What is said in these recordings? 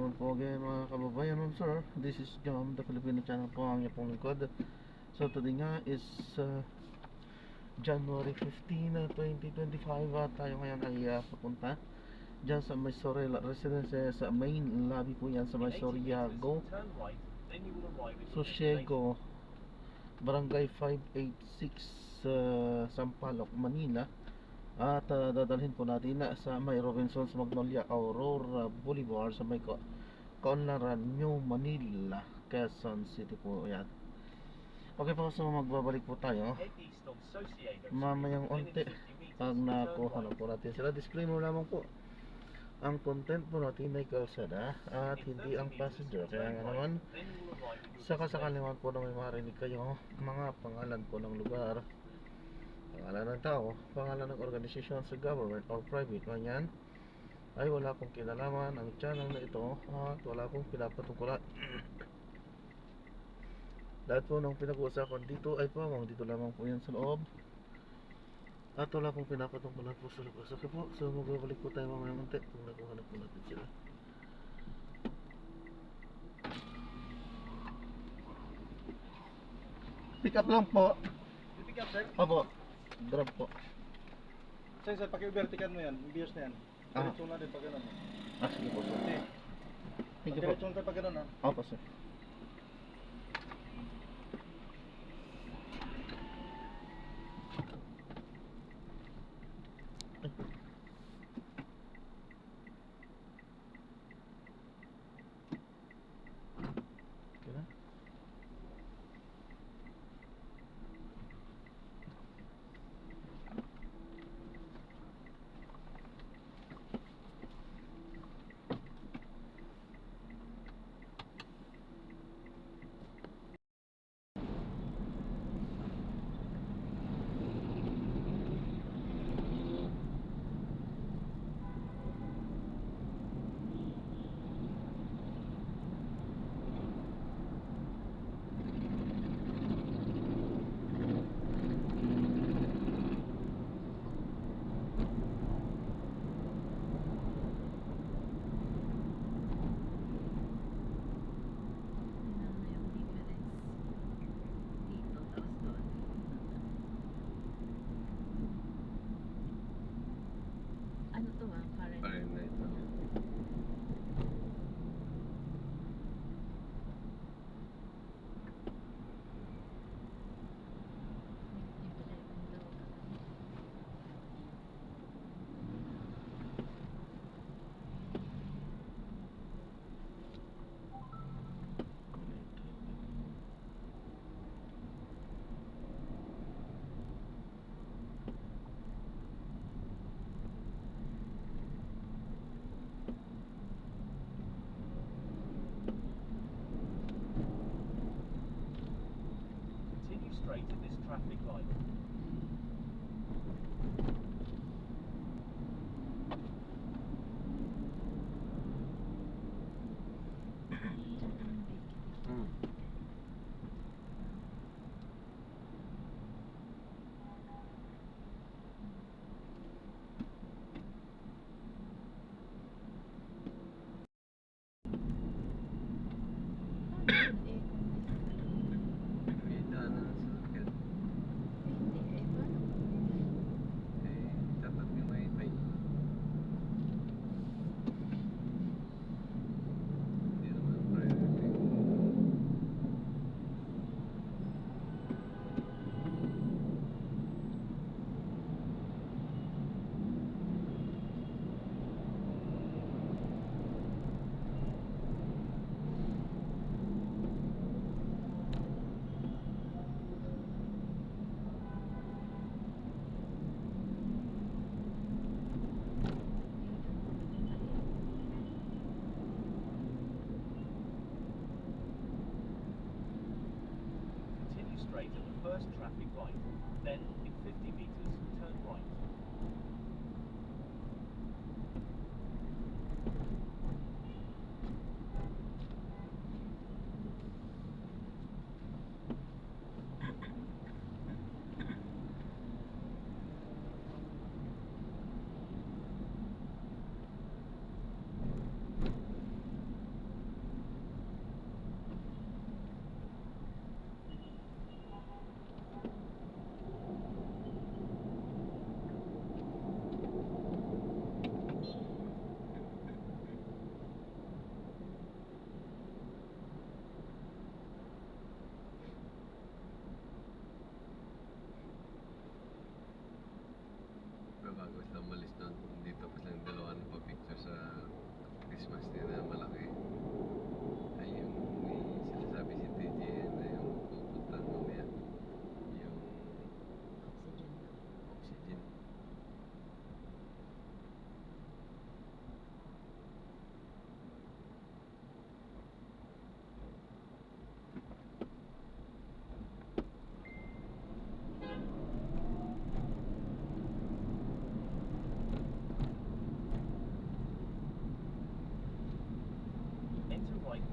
afternoon po again mga kababayan. Sir, this is John, the Filipino channel po ang iyong lingkod. So today nga is January 15, 2025 at tayo ngayon ay papunta dyan sa may Sorella Residence, sa main lobby po yan sa may Soriago, Sosiego, Barangay 586, Sampaloc, Manila. At dadalhin po natin sa may Robinsons Magnolia Aurora Boulevard sa may Kaunlaran, New Manila, Quezon City po yan. Okay po, so magbabalik po tayo mamayang onti pag nakuha na po natin sila. Disclaimer lamang po, ang content po natin ay kalsada at hindi ang passenger. Kaya nga naman, sakasakali naman po na may marinig kayo mga pangalan po ng lugar, pangalan ng tao, pangalan ng organisasyon sa government or private man yan, ay wala pong kinalaman ang channel na ito at wala pong pinapatungkulan. Lahat po ng pinag-uusapan dito ay pamang dito lamang po yan sa loob at wala pong pinapatungkulan po sa labas. Okay po, so magbabalik po tayo mamaya munti kung nakuha na po natin sila. Pick up lang po. Pick up, sir? Opo, grab po. Sir, paki-vertical mo yan, yung bios na yan. Diretso na din pag gano'n. Sige po, sir. Okay. Thank you po. Diretso na pag gano'n, ha? Opo, sir. Ano to current? Fahrenheit lang yun. Continue straight at this traffic light. May daanan sa sasakyan. Eh, dapat may wifi. Hindi naman priority. Continue straight at the first traffic light. Then, in 50 meters, turn right.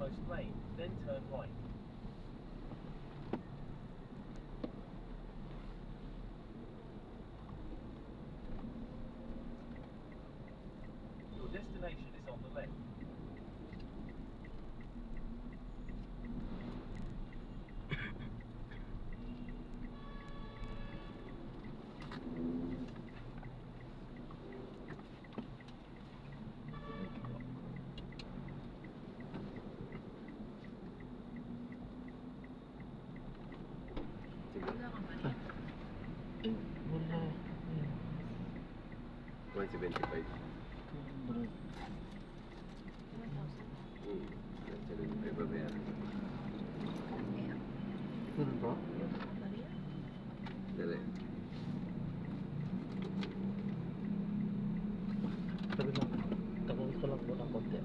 rightmost lane, then turn right. Your destination is on the left. Wala ka ba rin? Wala. 175. 200. 1,000. 175 babayaran. Okay, ako. Ganun ba? Wala ka ba rin? Dali. Sabi lang, tagal ko lang muna konti.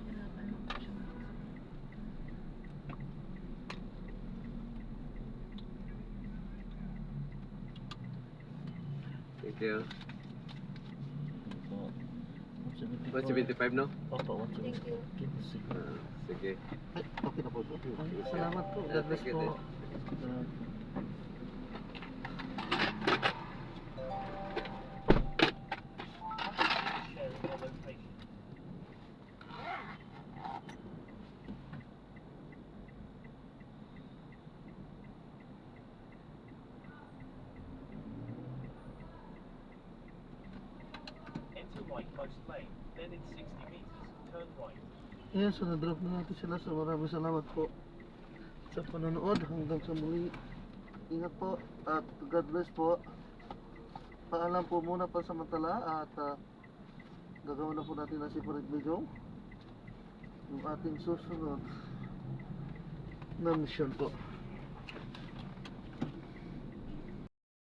Hirapan mo pa siya. Thank you. Opo. 175 no? Opo, Thank you. 175. Sige. Ay, okay na po. Ay, salamat po. God bless Thank you po. din. Sharing your location. Enter rightmost lane, then in 60 meters, turn right. Ayan, so na-drop na natin sila. So maraming salamat po sa panonood. Hanggang sa muli. Ingat po at God bless po. Paalam po muna pa samantala at gagawin na po natin na separate video yung ating susunod na mission po.